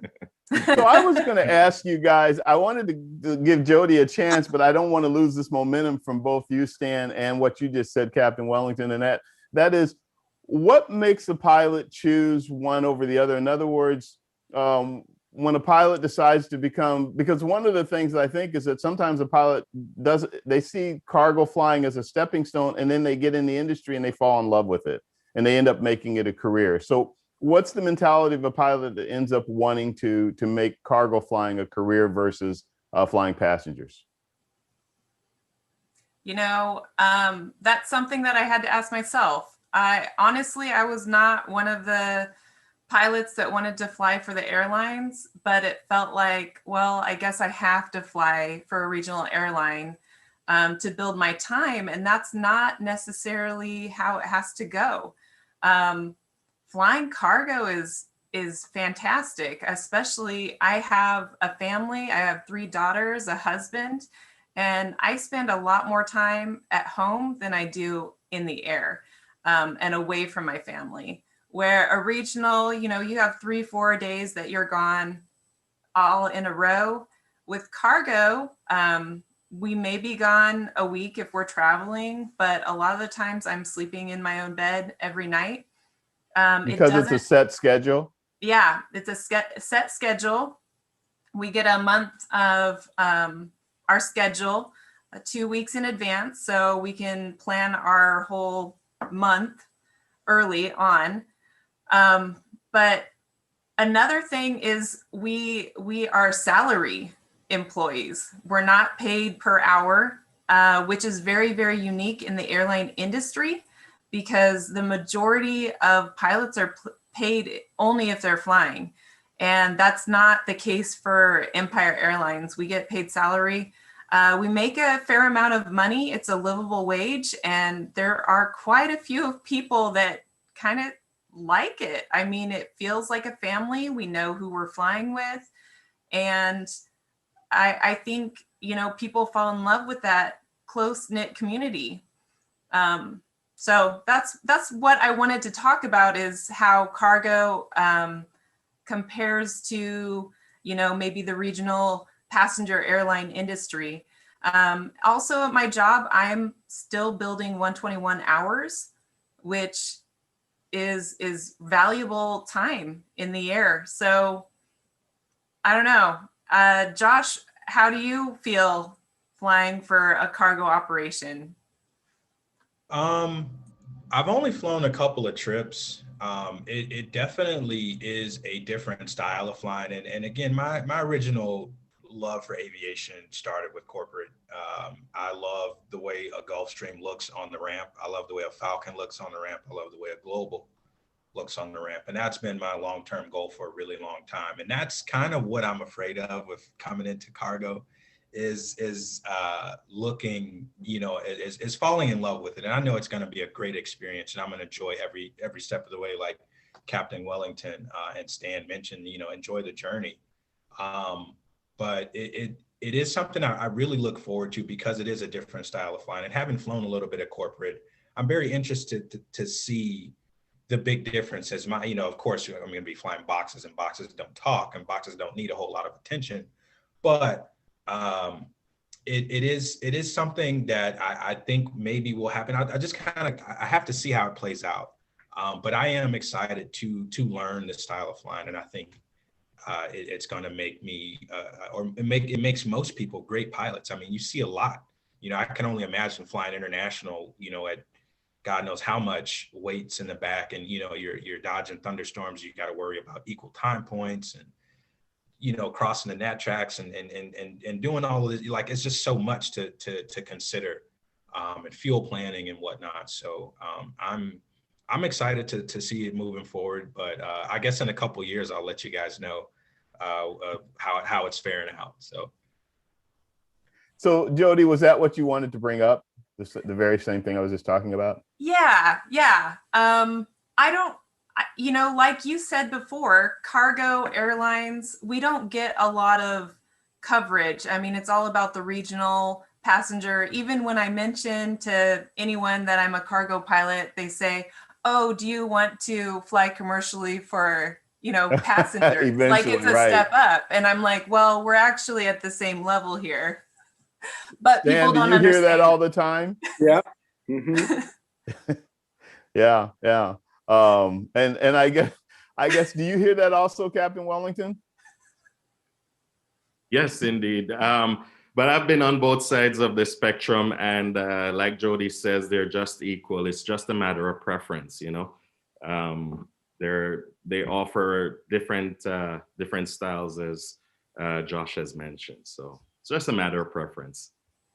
So I was going to ask you guys, I wanted to give Jody a chance, but I don't want to lose this momentum from both you, Stan, and what you just said, Captain Wellington, and that is, what makes a pilot choose one over the other? In other words, when a pilot decides to become, because one of the things that I think is that sometimes a pilot they see cargo flying as a stepping stone, and then they get in the industry and they fall in love with it and they end up making it a career. So what's the mentality of a pilot that ends up wanting to make cargo flying a career versus flying passengers? That's something that I had to ask myself. I was not one of the pilots that wanted to fly for the airlines, but it felt like, well, I guess I have to fly for a regional airline to build my time. And that's not necessarily how it has to go. Flying cargo is fantastic, especially I have a family. I have 3 daughters, a husband, and I spend a lot more time at home than I do in the air and away from my family. Where a regional, you have 3-4 days that you're gone all in a row. With cargo, we may be gone a week if we're traveling, but a lot of the times I'm sleeping in my own bed every night. Because it's a set schedule? Yeah, it's a set schedule. We get a month of our schedule 2 weeks in advance, so we can plan our whole month early on. But another thing is we are salary employees. We're not paid per hour, which is very, very unique in the airline industry, because the majority of pilots are paid only if they're flying. And that's not the case for Empire Airlines. We get paid salary. We make a fair amount of money. It's a livable wage. And there are quite a few people that kind of like it. I mean, it feels like a family. We know who we're flying with. And I think, you know, people fall in love with that close-knit community. So that's what I wanted to talk about, is how cargo compares to, you know, maybe the regional passenger airline industry. Also at my job, I'm still building 121 hours, which is valuable time in the air. So I don't know. Josh, how do you feel flying for a cargo operation? I've only flown a couple of trips. It definitely is a different style of flying. And again, my original love for aviation started with corporate. I love the way a Gulfstream looks on the ramp. I love the way a Falcon looks on the ramp. I love the way a Global looks on the ramp. And that's been my long-term goal for a really long time. And that's kind of what I'm afraid of with coming into cargo, is looking, you know, is falling in love with it. And I know it's going to be a great experience, and I'm going to enjoy every step of the way, like Captain Wellington and Stan mentioned, you know, enjoy the journey. But it is something I really look forward to, because it is a different style of flying. And having flown a little bit of corporate, I'm very interested to see the big differences. You know, of course, I'm going to be flying boxes, and boxes don't talk, and boxes don't need a whole lot of attention. But it is something that I think maybe will happen. I just I have to see how it plays out. But I am excited to learn this style of flying, and I think it's going to make me, it makes most people great pilots. I mean, you see a lot. You know, I can only imagine flying international, you know, at God knows how much weights in the back, and you know, you're dodging thunderstorms. You got to worry about equal time points, and you know, crossing the nat tracks, and doing all of this. Like, it's just so much to consider, and fuel planning and whatnot. So I'm excited to see it moving forward. But I guess in a couple of years, I'll let you guys know how it's faring out. So Jody, was that what you wanted to bring up? The very same thing I was just talking about? Yeah. You know, like you said before, cargo airlines, we don't get a lot of coverage. I mean, it's all about the regional passenger. Even when I mention to anyone that I'm a cargo pilot, they say, oh, do you want to fly commercially for, you know, passengers? Like, it's a step up. And I'm like, well, we're actually at the same level here. But Dan, people don't do you hear understand. that all the time? Yeah. Mm-hmm. Yeah. And I guess, do you hear that also, Captain Wellington? Yes, indeed. But I've been on both sides of the spectrum, and like Jody says, they're just equal. It's just a matter of preference, you know. They offer different styles, as Josh has mentioned. So it's just a matter of preference.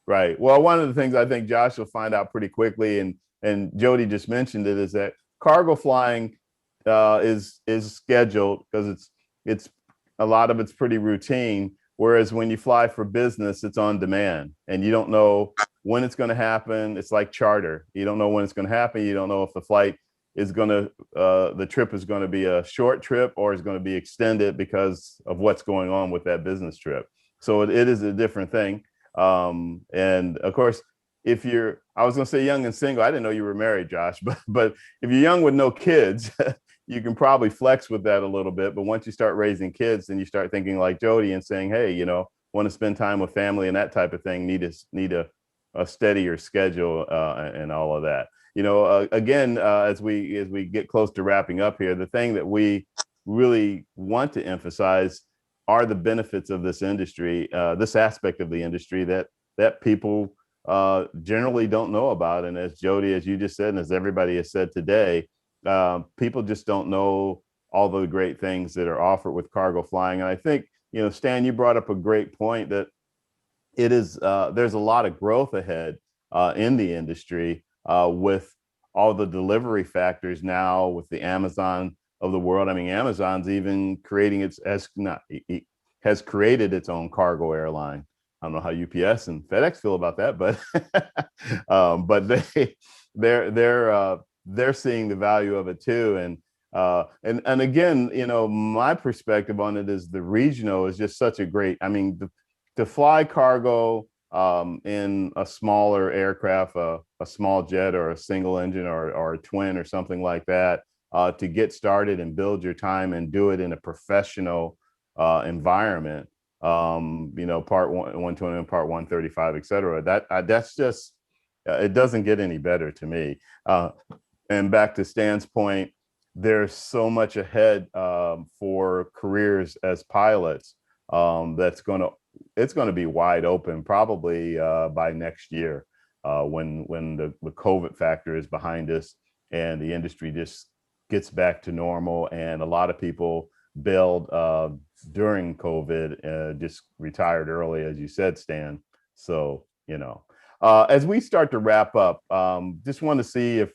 Right. Well, one of the things I think Josh will find out pretty quickly, and Jody just mentioned it, is that cargo flying is scheduled, because it's a lot of it's pretty routine. Whereas when you fly for business, it's on demand, and you don't know when it's going to happen. It's like charter. You don't know when it's going to happen. You don't know if the flight is going to, the trip is going to be a short trip or is going to be extended because of what's going on with that business trip. So it is a different thing. And of course, if you're, I was going to say young and single. I didn't know you were married, Josh, but if you're young with no kids, you can probably flex with that a little bit. But once you start raising kids, then you start thinking like Jody and saying, hey, you know, want to spend time with family and that type of thing need a steadier schedule and all of that. You know, again, as we get close to wrapping up here, the thing that we really want to emphasize are the benefits of this industry, this aspect of the industry that people generally don't know about. And as Jody, as you just said, and as everybody has said today, people just don't know all the great things that are offered with cargo flying. And I think, you know, Stan, you brought up a great point that it is there's a lot of growth ahead in the industry with all the delivery factors now with the Amazon of the world. I mean, Amazon's even creating has created its own cargo airline. I don't know how UPS and FedEx feel about that, but but they're seeing the value of it too. And again, you know, my perspective on it is the regional is just such a great. I mean, to fly cargo in a smaller aircraft, a small jet or a single engine or a twin or something like that, to get started and build your time and do it in a professional environment. You know, part 120 and part 135, et cetera. That's just, it doesn't get any better to me. And back to Stan's point, there's so much ahead for careers as pilots it's going to be wide open probably by next year when the COVID factor is behind us and the industry just gets back to normal. And a lot of people bailed during COVID, just retired early, as you said, Stan. So, you know, as we start to wrap up, just want to see if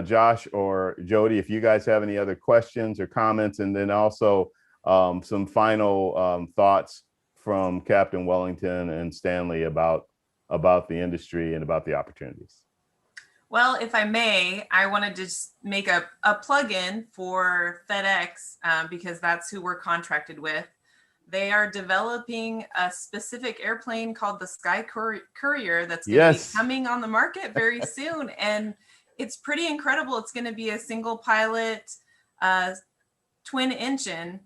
Josh or Jody, if you guys have any other questions or comments, and then also some final thoughts from Captain Wellington and Stanley about the industry and about the opportunities. Well, if I may, I want to just make a plug-in for FedEx because that's who we're contracted with. They are developing a specific airplane called the Sky Courier that's going to be coming on the market very soon. And it's pretty incredible. It's going to be a single pilot, twin engine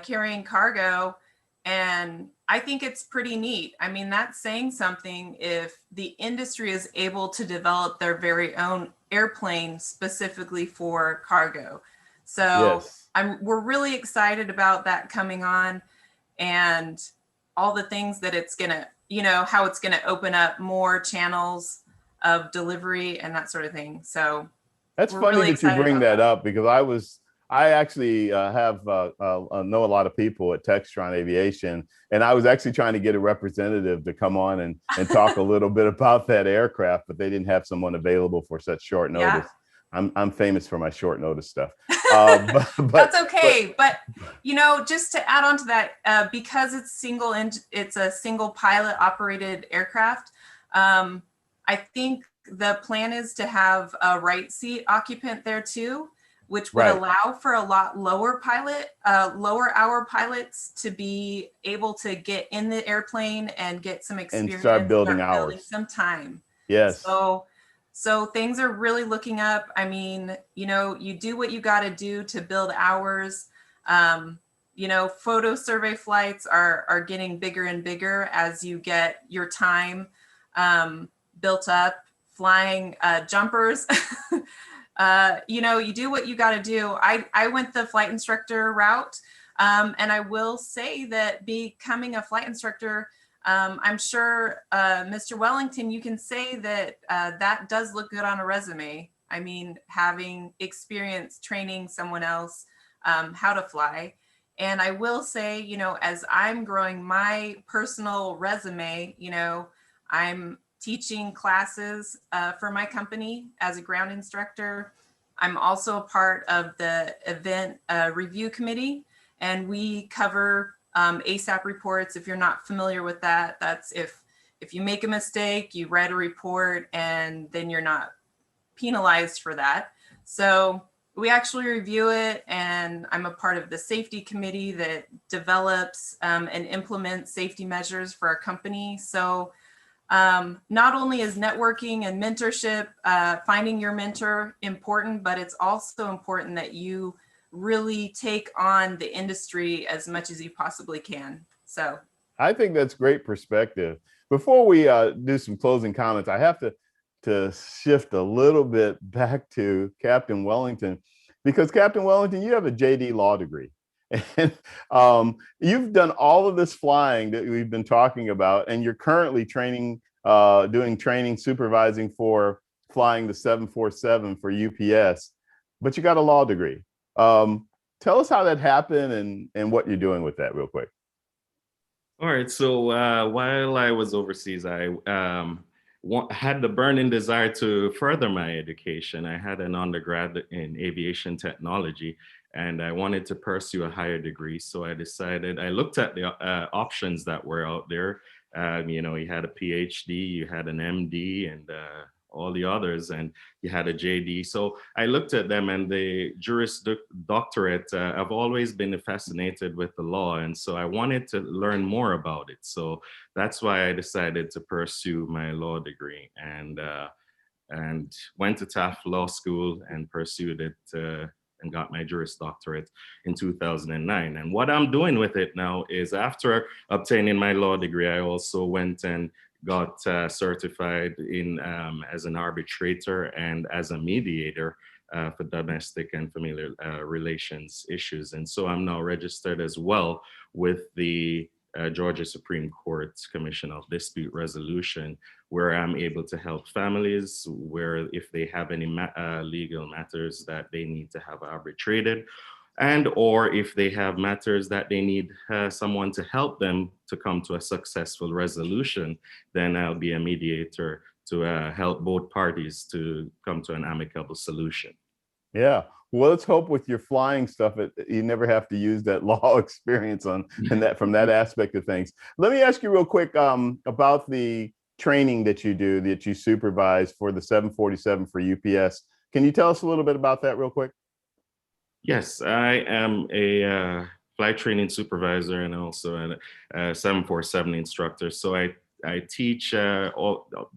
carrying cargo. And I think it's pretty neat. I mean, that's saying something if the industry is able to develop their very own airplane specifically for cargo. So we're really excited about that coming on and all the things that it's going to, you know, how it's going to open up more channels of delivery and that sort of thing. So that's funny really that you bring that up because I actually know a lot of people at Textron Aviation, and I was actually trying to get a representative to come on and talk a little bit about that aircraft, but they didn't have someone available for such short notice. Yeah. I'm famous for my short notice stuff. But that's okay. But you know, just to add on to that, because it's a single pilot operated aircraft. I think the plan is to have a right seat occupant there too, which would allow for a lot lower hour pilots to be able to get in the airplane and get some experience and start building hours, some time. Yes. So things are really looking up. I mean, you know, you do what you got to do to build hours. You know, photo survey flights are getting bigger and bigger as you get your time built up. Flying jumpers. You know, you do what you got to do. I went the flight instructor route. And I will say that becoming a flight instructor, I'm sure, Mr. Wellington, you can say that that does look good on a resume. I mean, having experience training someone else how to fly. And I will say, you know, as I'm growing my personal resume, you know, I'm teaching classes for my company as a ground instructor. I'm also a part of the event review committee, and we cover ASAP reports. If you're not familiar with that, that's if you make a mistake, you write a report, and then you're not penalized for that. So we actually review it, and I'm a part of the safety committee that develops and implements safety measures for our company. So not only is networking and mentorship, finding your mentor important, but it's also important that you really take on the industry as much as you possibly can. So I think that's great perspective. Before we do some closing comments, I have to shift a little bit back to Captain Wellington, because Captain Wellington, you have a JD Law degree. And you've done all of this flying that we've been talking about, and you're currently training, doing training supervising for flying the 747 for UPS, but you got a law degree. Tell us how that happened and what you're doing with that real quick. All right. So while I was overseas, I had the burning desire to further my education. I had an undergrad in aviation technology, and I wanted to pursue a higher degree. So I decided, I looked at the options that were out there. You know, you had a PhD, you had an MD, and all the others, and you had a JD. So I looked at them, and the Juris Doctorate, I've always been fascinated with the law. And so I wanted to learn more about it. So that's why I decided to pursue my law degree, and went to Taft Law School and pursued it and got my Juris Doctorate in 2009. And what I'm doing with it now is, after obtaining my law degree, I also went and got certified in as an arbitrator and as a mediator for domestic and familiar relations issues. And so I'm now registered as well with the Georgia Supreme Court Commission of Dispute Resolution, where I'm able to help families where, if they have any legal matters that they need to have arbitrated, and or if they have matters that they need someone to help them to come to a successful resolution, then I'll be a mediator to help both parties to come to an amicable solution. Yeah. Well, let's hope with your flying stuff, you never have to use that law experience from that aspect of things. Let me ask you real quick about the training that you do, that you supervise for the 747 for UPS. Can you tell us a little bit about that real quick? Yes, I am a flight training supervisor and also a 747 instructor. So I teach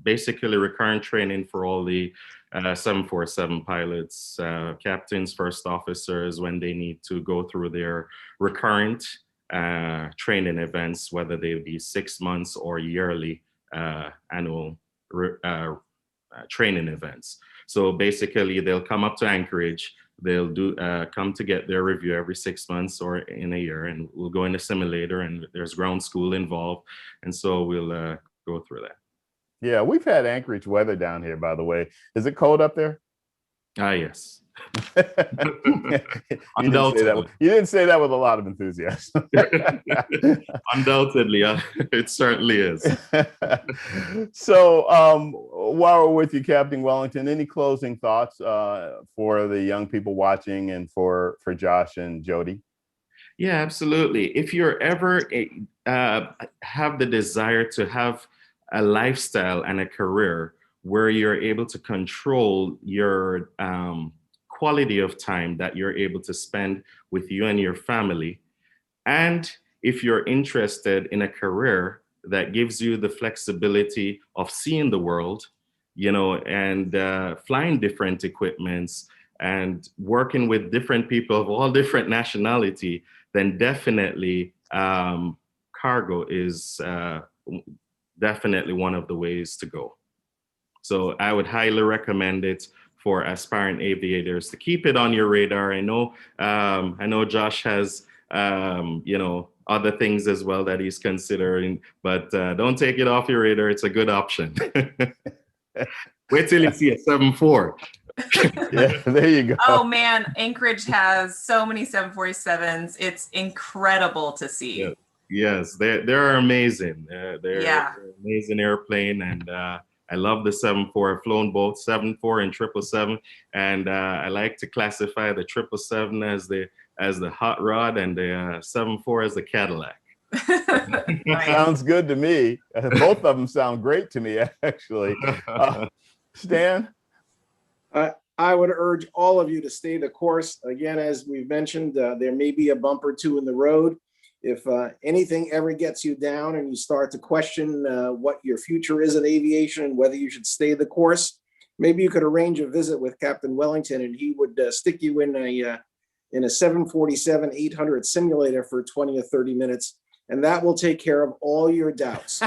basically recurrent training for all the 747 pilots, captains, first officers, when they need to go through their recurrent training events, whether they be 6 months or yearly annual training events. So basically, they'll come up to Anchorage. They'll come to get their review every 6 months or in a year, and we'll go in a simulator, and there's ground school involved. And so we'll go through that. Yeah, we've had Anchorage weather down here, by the way. Is it cold up there? Yes. You didn't say that with a lot of enthusiasm. Undoubtedly, it certainly is. So while we're with you, Captain Wellington, any closing thoughts for the young people watching and for Josh and Jody? Yeah, absolutely. If you're ever have the desire to have a lifestyle and a career where you're able to control your quality of time that you're able to spend with you and your family, and if you're interested in a career that gives you the flexibility of seeing the world, you know, and flying different equipments and working with different people of all different nationality, then definitely cargo is definitely one of the ways to go. So I would highly recommend it for aspiring aviators to keep it on your radar. I know Josh has you know, other things as well that he's considering, but don't take it off your radar. It's a good option. Wait till you see a 7.4. Yeah, there you go. Oh man, Anchorage has so many 747s. It's incredible to see. Yeah. Yes, they're amazing. They're an amazing airplane, and I love the 7.4. I've flown both 7.4 and 777, and I like to classify the 777 as the hot rod and the 7.4 as the Cadillac. Sounds good to me. Both of them sound great to me, actually. Stan? I would urge all of you to stay the course. Again, as we've mentioned, there may be a bump or two in the road. If anything ever gets you down and you start to question what your future is in aviation and whether you should stay the course, maybe you could arrange a visit with Captain Wellington, and he would stick you in a 747-800 simulator for 20 or 30 minutes and that will take care of all your doubts.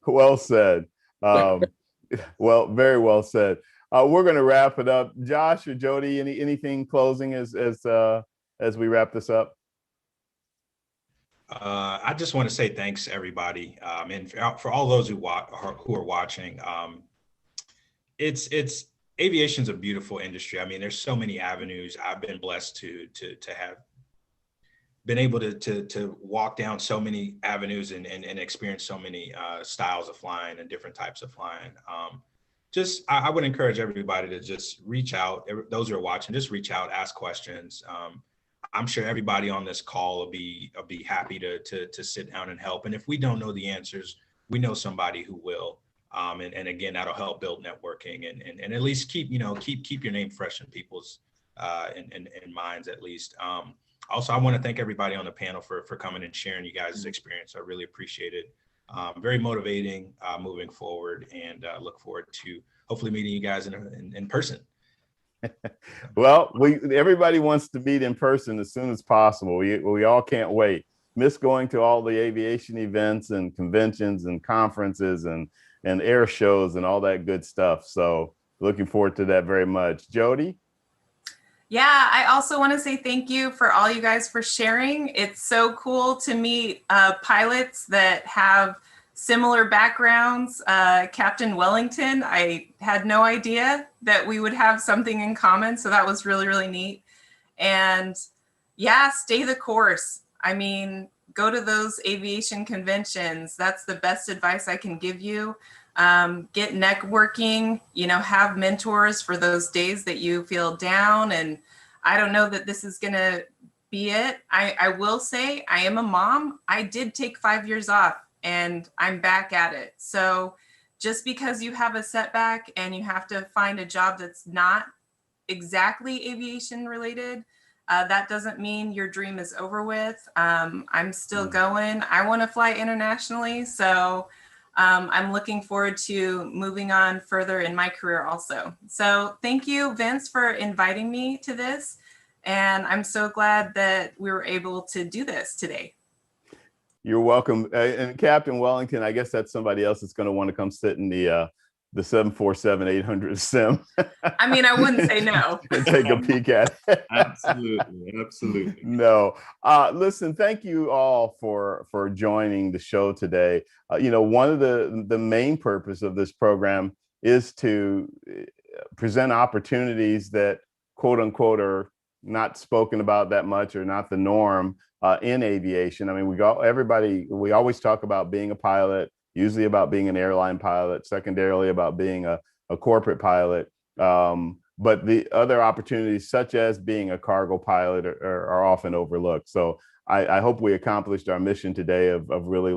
Well said. Well, very well said. We're going to wrap it up. Josh or Jody, anything closing as we wrap this up? I just want to say thanks, everybody, and for all those who are watching. It's aviation's a beautiful industry. I mean, there's so many avenues. I've been blessed to have been able to walk down so many avenues and experience so many styles of flying and different types of flying. I would encourage everybody to just reach out. Those who are watching, just reach out, ask questions. I'm sure everybody on this call will be happy to sit down and help. And if we don't know the answers, we know somebody who will. And again, that'll help build networking and at least keep your name fresh in people's in minds at least. Also, I want to thank everybody on the panel for coming and sharing you guys' experience. I really appreciate it. Very motivating moving forward, and look forward to hopefully meeting you guys in person. Well, everybody wants to meet in person as soon as possible. We all can't wait. Miss going to all the aviation events and conventions and conferences and air shows and all that good stuff. So looking forward to that very much. Jody? Yeah, I also want to say thank you for all you guys for sharing. It's so cool to meet pilots that have similar backgrounds. Captain Wellington, I had no idea that we would have something in common. So that was really, really neat. And yeah, stay the course. I mean, go to those aviation conventions. That's the best advice I can give you. Get networking, have mentors for those days that you feel down. And I don't know that this is going to be it. I will say I am a mom. I did take 5 years off and I'm back at it. So just because you have a setback and you have to find a job that's not exactly aviation related, that doesn't mean your dream is over with. I'm still going. I want to fly internationally. So I'm looking forward to moving on further in my career also. So thank you, Vince, for inviting me to this. And I'm so glad that we were able to do this today. You're welcome. And Captain Wellington, I guess that's somebody else that's going to want to come sit in the 747-800 sim. I mean, I wouldn't say no. And take a peek at it. Absolutely. No. Listen, thank you all for joining the show today. One of the main purpose of this program is to present opportunities that, quote unquote, are not spoken about that much or not the norm in aviation. I mean, we always talk about being a pilot, usually about being an airline pilot, secondarily about being a corporate pilot. But the other opportunities, such as being a cargo pilot, are often overlooked. So I hope we accomplished our mission today of really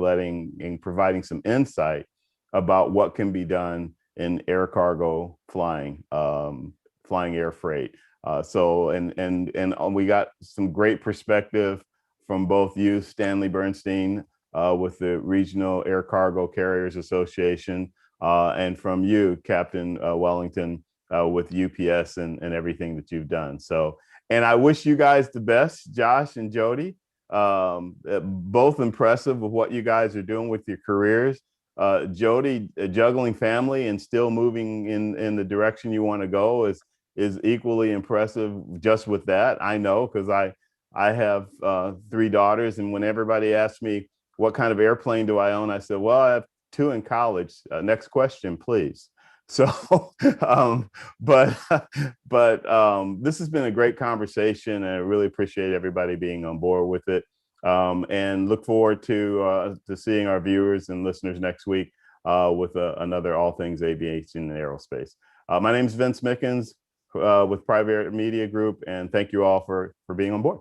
providing some insight about what can be done in air cargo flying, flying air freight. And we got some great perspective from both you, Stanley Bernstein, with the Regional Air Cargo Carriers Association, and from you, Captain Wellington, with UPS and everything that you've done. So, and I wish you guys the best, Josh and Jody. Both impressive with what you guys are doing with your careers. Jody, juggling family and still moving in the direction you want to go is equally impressive just with that. I know, because I have 3 daughters, and when everybody asks me what kind of airplane do I own, I said, well, I have 2 in college. Next question, please. So, but this has been a great conversation, and I really appreciate everybody being on board with it. And look forward to seeing our viewers and listeners next week with another All Things Aviation and Aerospace. My name is Vince Mickens with Private Air Media Group, and thank you all for being on board.